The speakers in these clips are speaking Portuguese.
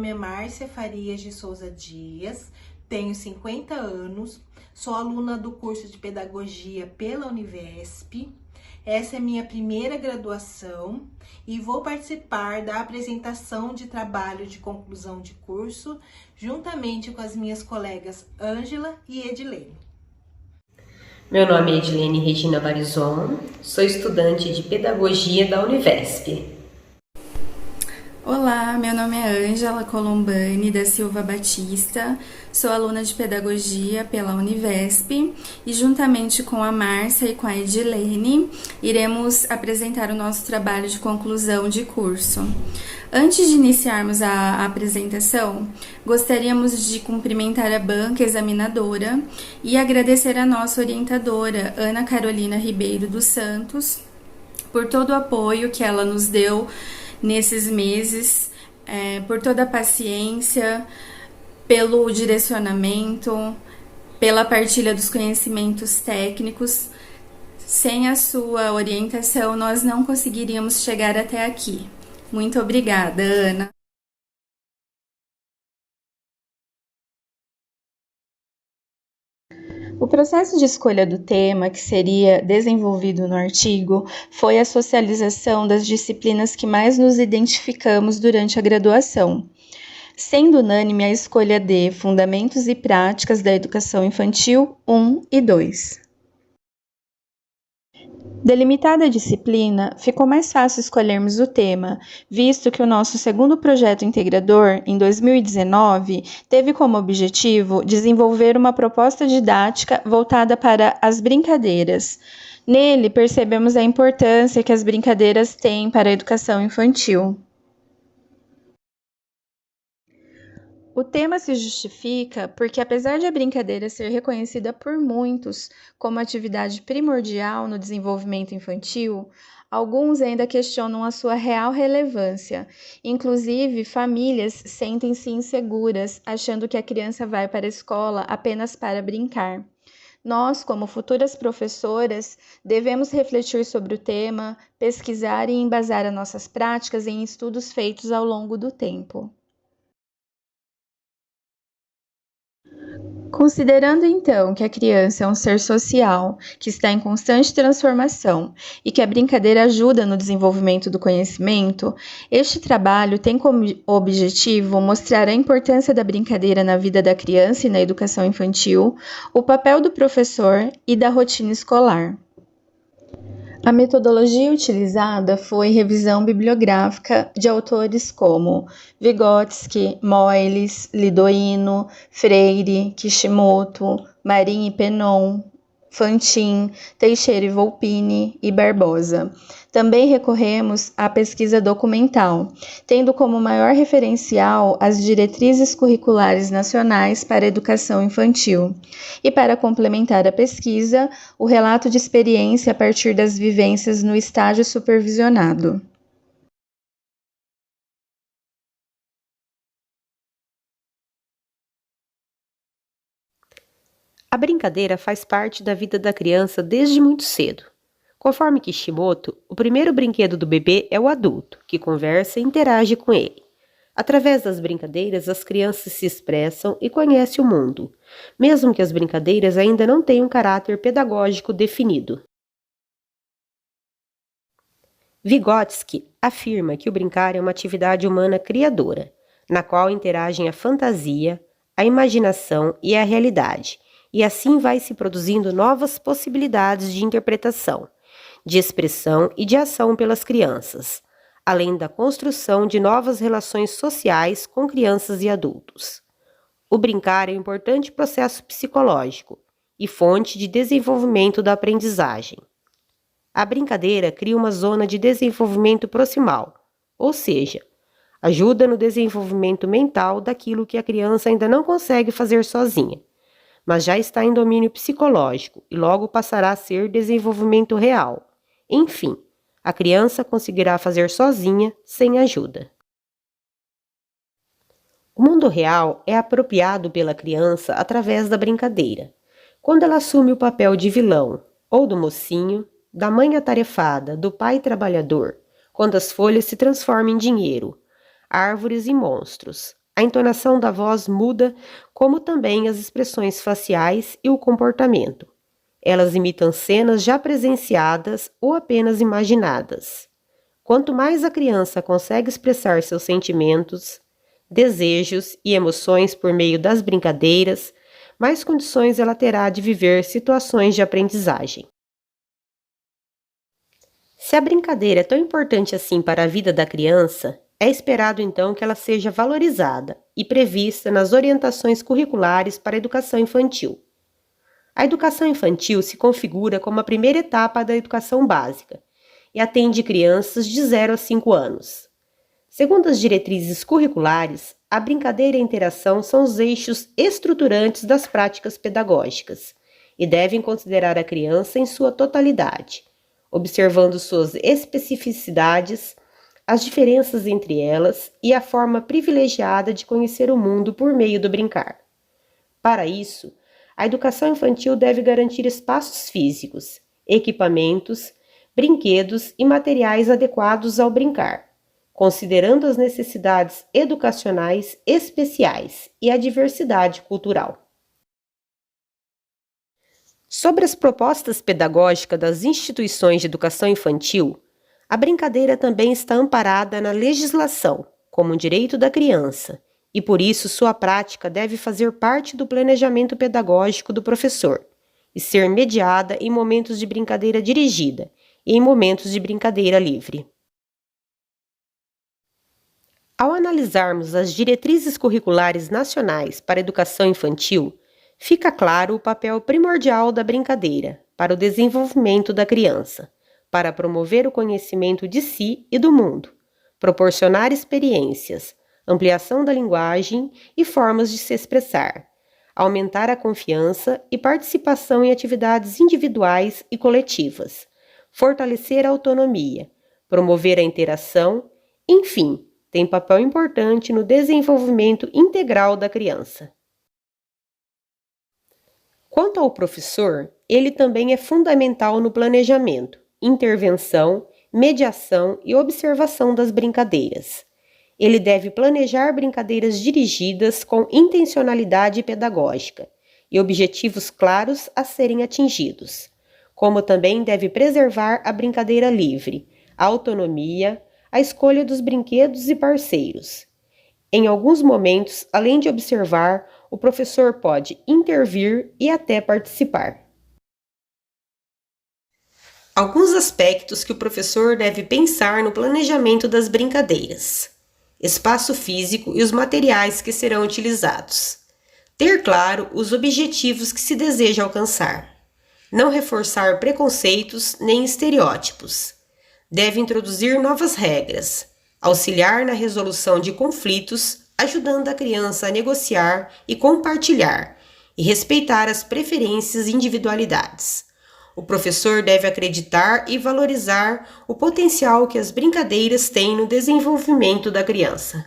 nome é Márcia Farias de Souza Dias, tenho 50 anos, sou aluna do curso de Pedagogia pela Univesp. Essa é minha primeira graduação e vou participar da apresentação de trabalho de conclusão de curso, juntamente com as minhas colegas Ângela e Edilene. Meu nome é Edilene Regina Barizon, sou estudante de Pedagogia da Univesp. Olá, meu nome é Ângela Colombani da Silva Batista, sou aluna de Pedagogia pela Univesp e juntamente com a Márcia e com a Edilene, iremos apresentar o nosso trabalho de conclusão de curso. Antes de iniciarmos a apresentação, gostaríamos de cumprimentar a banca examinadora e agradecer a nossa orientadora, Ana Carolina Ribeiro dos Santos, por todo o apoio que ela nos deu nesses meses, por toda a paciência, pelo direcionamento, pela partilha dos conhecimentos técnicos. Sem a sua orientação, nós não conseguiríamos chegar até aqui. Muito obrigada, Ana. O processo de escolha do tema, que seria desenvolvido no artigo, foi a socialização das disciplinas que mais nos identificamos durante a graduação, sendo unânime a escolha de Fundamentos e Práticas da Educação Infantil 1 e 2. Delimitada a disciplina, ficou mais fácil escolhermos o tema, visto que o nosso segundo projeto integrador, em 2019, teve como objetivo desenvolver uma proposta didática voltada para as brincadeiras. Nele, percebemos a importância que as brincadeiras têm para a educação infantil. O tema se justifica porque, apesar de a brincadeira ser reconhecida por muitos como atividade primordial no desenvolvimento infantil, alguns ainda questionam a sua real relevância. Inclusive, famílias sentem-se inseguras, achando que a criança vai para a escola apenas para brincar. Nós, como futuras professoras, devemos refletir sobre o tema, pesquisar e embasar as nossas práticas em estudos feitos ao longo do tempo. Considerando então que a criança é um ser social, que está em constante transformação e que a brincadeira ajuda no desenvolvimento do conhecimento, este trabalho tem como objetivo mostrar a importância da brincadeira na vida da criança e na educação infantil, o papel do professor e da rotina escolar. A metodologia utilizada foi revisão bibliográfica de autores como Vygotsky, Moelis, Lidoino, Freire, Kishimoto, Marin e Penon, Fantin, Teixeira e Volpini e Barbosa. Também recorremos à pesquisa documental, tendo como maior referencial as diretrizes curriculares nacionais para a educação infantil. E para complementar a pesquisa, o relato de experiência a partir das vivências no estágio supervisionado. A brincadeira faz parte da vida da criança desde muito cedo. Conforme Kishimoto, o primeiro brinquedo do bebê é o adulto, que conversa e interage com ele. Através das brincadeiras, as crianças se expressam e conhecem o mundo, mesmo que as brincadeiras ainda não tenham um caráter pedagógico definido. Vygotsky afirma que o brincar é uma atividade humana criadora, na qual interagem a fantasia, a imaginação e a realidade, e assim vai se produzindo novas possibilidades de interpretação, de expressão e de ação pelas crianças, além da construção de novas relações sociais com crianças e adultos. O brincar é um importante processo psicológico e fonte de desenvolvimento da aprendizagem. A brincadeira cria uma zona de desenvolvimento proximal, ou seja, ajuda no desenvolvimento mental daquilo que a criança ainda não consegue fazer sozinha, mas já está em domínio psicológico e logo passará a ser desenvolvimento real. Enfim, a criança conseguirá fazer sozinha, sem ajuda. O mundo real é apropriado pela criança através da brincadeira, quando ela assume o papel de vilão, ou do mocinho, da mãe atarefada, do pai trabalhador, quando as folhas se transformam em dinheiro, árvores e monstros, a entonação da voz muda, como também as expressões faciais e o comportamento. Elas imitam cenas já presenciadas ou apenas imaginadas. Quanto mais a criança consegue expressar seus sentimentos, desejos e emoções por meio das brincadeiras, mais condições ela terá de viver situações de aprendizagem. Se a brincadeira é tão importante assim para a vida da criança, é esperado então que ela seja valorizada e prevista nas orientações curriculares para a educação infantil. A educação infantil se configura como a primeira etapa da educação básica e atende crianças de 0 a 5 anos. Segundo as diretrizes curriculares, a brincadeira e a interação são os eixos estruturantes das práticas pedagógicas e devem considerar a criança em sua totalidade, observando suas especificidades, as diferenças entre elas e a forma privilegiada de conhecer o mundo por meio do brincar. Para isso, a educação infantil deve garantir espaços físicos, equipamentos, brinquedos e materiais adequados ao brincar, considerando as necessidades educacionais especiais e a diversidade cultural. Sobre as propostas pedagógicas das instituições de educação infantil, a brincadeira também está amparada na legislação, como um direito da criança, e por isso sua prática deve fazer parte do planejamento pedagógico do professor e ser mediada em momentos de brincadeira dirigida e em momentos de brincadeira livre. Ao analisarmos as diretrizes curriculares nacionais para a educação infantil, fica claro o papel primordial da brincadeira para o desenvolvimento da criança, para promover o conhecimento de si e do mundo, proporcionar experiências, ampliação da linguagem e formas de se expressar, aumentar a confiança e participação em atividades individuais e coletivas, fortalecer a autonomia, promover a interação, enfim, tem papel importante no desenvolvimento integral da criança. Quanto ao professor, ele também é fundamental no planejamento, intervenção, mediação e observação das brincadeiras. Ele deve planejar brincadeiras dirigidas com intencionalidade pedagógica e objetivos claros a serem atingidos, como também deve preservar a brincadeira livre, a autonomia, a escolha dos brinquedos e parceiros. Em alguns momentos, além de observar, o professor pode intervir e até participar. Alguns aspectos que o professor deve pensar no planejamento das brincadeiras: espaço físico e os materiais que serão utilizados. Ter claro os objetivos que se deseja alcançar. Não reforçar preconceitos nem estereótipos. Deve introduzir novas regras, auxiliar na resolução de conflitos, ajudando a criança a negociar e compartilhar, e respeitar as preferências e individualidades. O professor deve acreditar e valorizar o potencial que as brincadeiras têm no desenvolvimento da criança.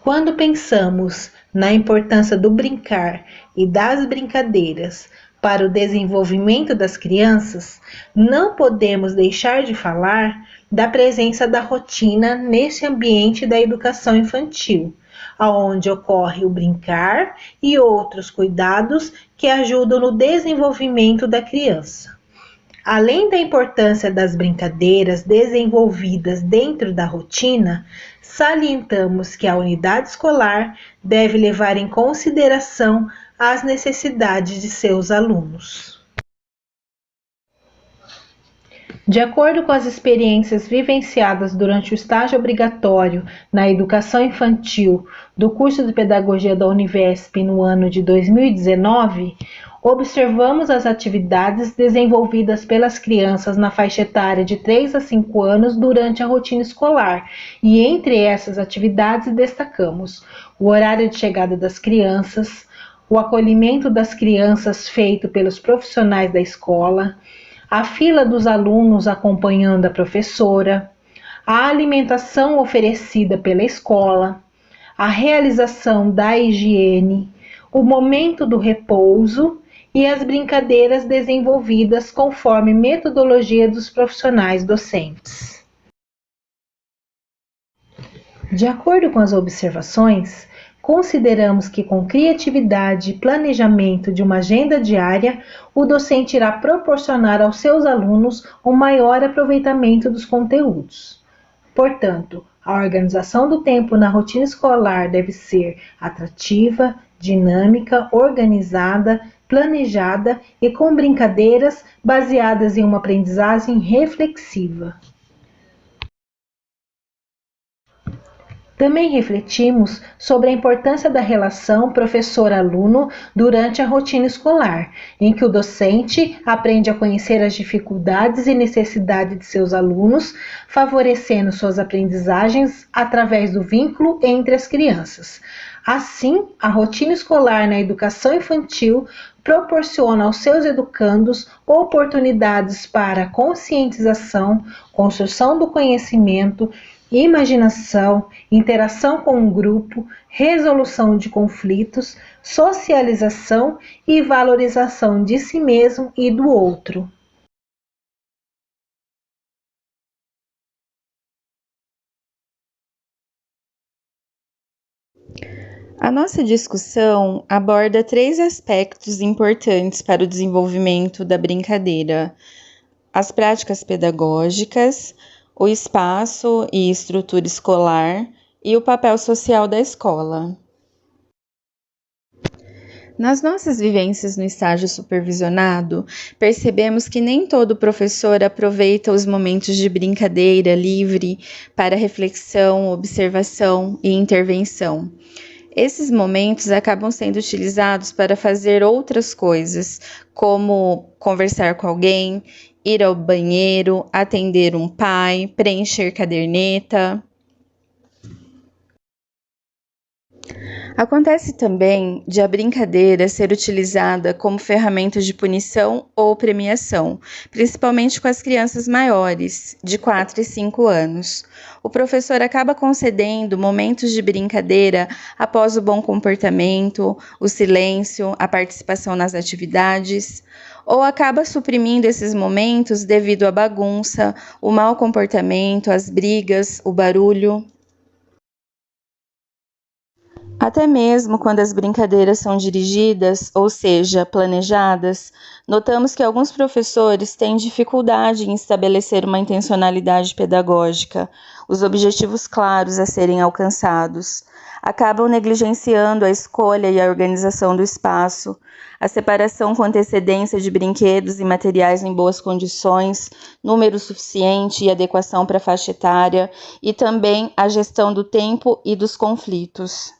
Quando pensamos na importância do brincar e das brincadeiras para o desenvolvimento das crianças, não podemos deixar de falar da presença da rotina nesse ambiente da educação infantil, onde ocorre o brincar e outros cuidados que ajudam no desenvolvimento da criança. Além da importância das brincadeiras desenvolvidas dentro da rotina, salientamos que a unidade escolar deve levar em consideração as necessidades de seus alunos. De acordo com as experiências vivenciadas durante o estágio obrigatório na educação infantil do curso de Pedagogia da Univesp no ano de 2019, observamos as atividades desenvolvidas pelas crianças na faixa etária de 3 a 5 anos durante a rotina escolar, e entre essas atividades destacamos o horário de chegada das crianças, o acolhimento das crianças feito pelos profissionais da escola, a fila dos alunos acompanhando a professora, a alimentação oferecida pela escola, a realização da higiene, o momento do repouso e as brincadeiras desenvolvidas conforme metodologia dos profissionais docentes. De acordo com as observações, consideramos que com criatividade e planejamento de uma agenda diária, o docente irá proporcionar aos seus alunos um maior aproveitamento dos conteúdos. Portanto, a organização do tempo na rotina escolar deve ser atrativa, dinâmica, organizada, planejada e com brincadeiras baseadas em uma aprendizagem reflexiva. Também refletimos sobre a importância da relação professor-aluno durante a rotina escolar, em que o docente aprende a conhecer as dificuldades e necessidades de seus alunos, favorecendo suas aprendizagens através do vínculo entre as crianças. Assim, a rotina escolar na educação infantil proporciona aos seus educandos oportunidades para conscientização, construção do conhecimento, imaginação, interação com um grupo, resolução de conflitos, socialização e valorização de si mesmo e do outro. A nossa discussão aborda 3 aspectos importantes para o desenvolvimento da brincadeira: as práticas pedagógicas, o espaço e estrutura escolar e o papel social da escola. Nas nossas vivências no estágio supervisionado, percebemos que nem todo professor aproveita os momentos de brincadeira livre para reflexão, observação e intervenção. Esses momentos acabam sendo utilizados para fazer outras coisas, como conversar com alguém, ir ao banheiro, atender um pai, preencher caderneta. Acontece também de a brincadeira ser utilizada como ferramenta de punição ou premiação, principalmente com as crianças maiores, de 4 e 5 anos. O professor acaba concedendo momentos de brincadeira após o bom comportamento, o silêncio, a participação nas atividades, ou acaba suprimindo esses momentos devido à bagunça, o mau comportamento, as brigas, o barulho. Até mesmo quando as brincadeiras são dirigidas, ou seja, planejadas, notamos que alguns professores têm dificuldade em estabelecer uma intencionalidade pedagógica, os objetivos claros a serem alcançados. Acabam negligenciando a escolha e a organização do espaço, a separação com antecedência de brinquedos e materiais em boas condições, número suficiente e adequação para a faixa etária, e também a gestão do tempo e dos conflitos.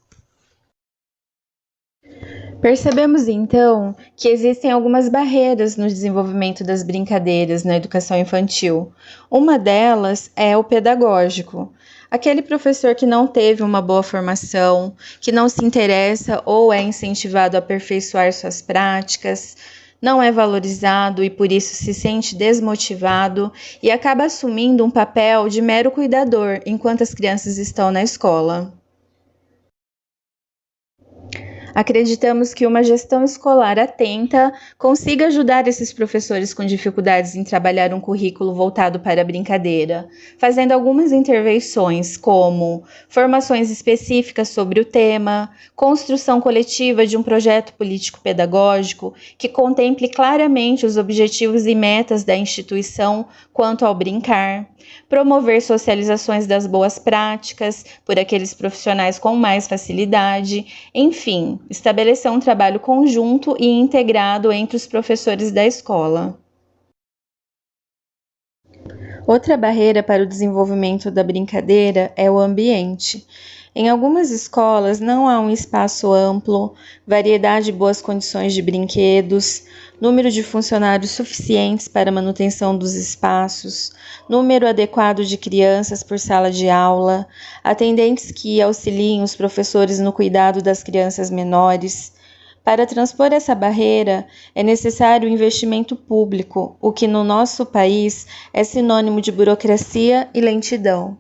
Percebemos então que existem algumas barreiras no desenvolvimento das brincadeiras na educação infantil. Uma delas é o pedagógico. Aquele professor que não teve uma boa formação, que não se interessa ou é incentivado a aperfeiçoar suas práticas, não é valorizado e por isso se sente desmotivado e acaba assumindo um papel de mero cuidador enquanto as crianças estão na escola. Acreditamos que uma gestão escolar atenta consiga ajudar esses professores com dificuldades em trabalhar um currículo voltado para a brincadeira, fazendo algumas intervenções como formações específicas sobre o tema, construção coletiva de um projeto político-pedagógico que contemple claramente os objetivos e metas da instituição quanto ao brincar, promover socializações das boas práticas por aqueles profissionais com mais facilidade, enfim, estabelecer um trabalho conjunto e integrado entre os professores da escola. Outra barreira para o desenvolvimento da brincadeira é o ambiente. Em algumas escolas não há um espaço amplo, variedade e boas condições de brinquedos, número de funcionários suficientes para a manutenção dos espaços, número adequado de crianças por sala de aula, atendentes que auxiliem os professores no cuidado das crianças menores. Para transpor essa barreira, é necessário investimento público, o que no nosso país é sinônimo de burocracia e lentidão.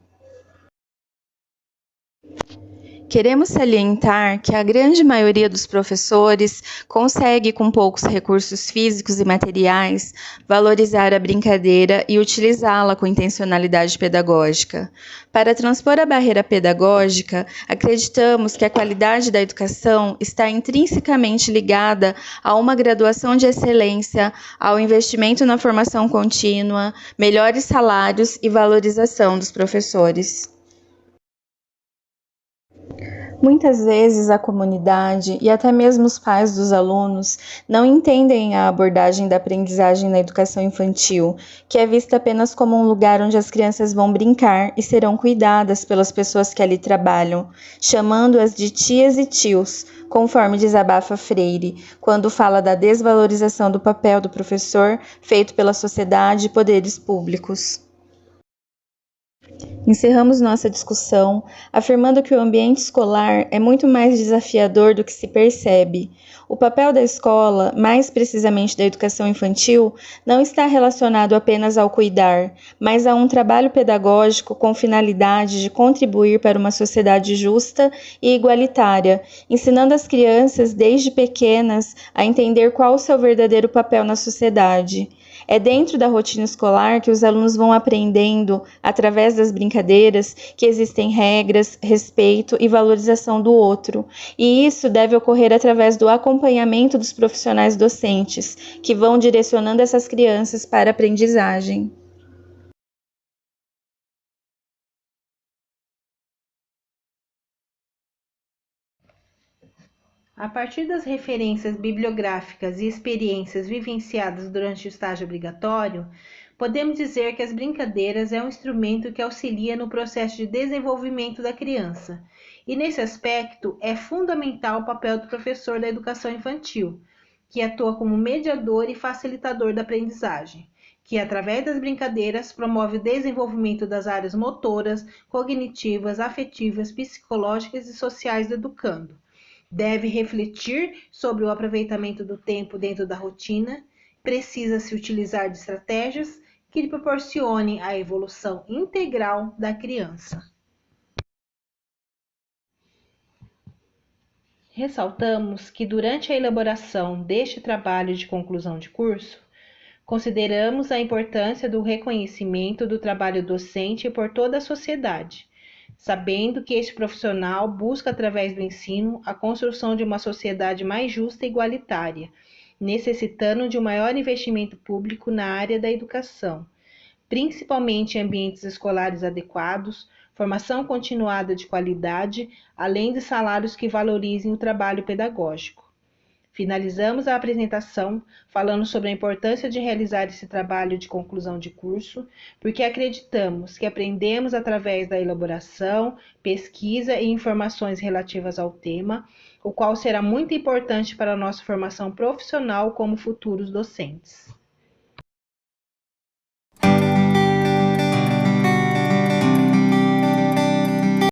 queremos salientar que a grande maioria dos professores consegue, com poucos recursos físicos e materiais, valorizar a brincadeira e utilizá-la com intencionalidade pedagógica. Para transpor a barreira pedagógica, acreditamos que a qualidade da educação está intrinsecamente ligada a uma graduação de excelência, ao investimento na formação contínua, melhores salários e valorização dos professores. Muitas vezes a comunidade e até mesmo os pais dos alunos não entendem a abordagem da aprendizagem na educação infantil, que é vista apenas como um lugar onde as crianças vão brincar e serão cuidadas pelas pessoas que ali trabalham, chamando-as de tias e tios, conforme desabafa Freire, quando fala da desvalorização do papel do professor feito pela sociedade e poderes públicos. Encerramos nossa discussão afirmando que o ambiente escolar é muito mais desafiador do que se percebe. O papel da escola, mais precisamente da educação infantil, não está relacionado apenas ao cuidar, mas a um trabalho pedagógico com finalidade de contribuir para uma sociedade justa e igualitária, ensinando as crianças desde pequenas a entender qual o seu verdadeiro papel na sociedade. É dentro da rotina escolar que os alunos vão aprendendo, através das brincadeiras, que existem regras, respeito e valorização do outro. E isso deve ocorrer através do acompanhamento dos profissionais docentes, que vão direcionando essas crianças para a aprendizagem. A partir das referências bibliográficas e experiências vivenciadas durante o estágio obrigatório, podemos dizer que as brincadeiras é um instrumento que auxilia no processo de desenvolvimento da criança. E nesse aspecto é fundamental o papel do professor da educação infantil, que atua como mediador e facilitador da aprendizagem, que através das brincadeiras promove o desenvolvimento das áreas motoras, cognitivas, afetivas, psicológicas e sociais do educando. Deve refletir sobre o aproveitamento do tempo dentro da rotina, precisa-se utilizar de estratégias que lhe proporcionem a evolução integral da criança. Ressaltamos que durante a elaboração deste trabalho de conclusão de curso, consideramos a importância do reconhecimento do trabalho docente por toda a sociedade, sabendo que este profissional busca, através do ensino, a construção de uma sociedade mais justa e igualitária, necessitando de um maior investimento público na área da educação, principalmente em ambientes escolares adequados, formação continuada de qualidade, além de salários que valorizem o trabalho pedagógico. Finalizamos a apresentação falando sobre a importância de realizar esse trabalho de conclusão de curso, porque acreditamos que aprendemos através da elaboração, pesquisa e informações relativas ao tema, o qual será muito importante para a nossa formação profissional como futuros docentes.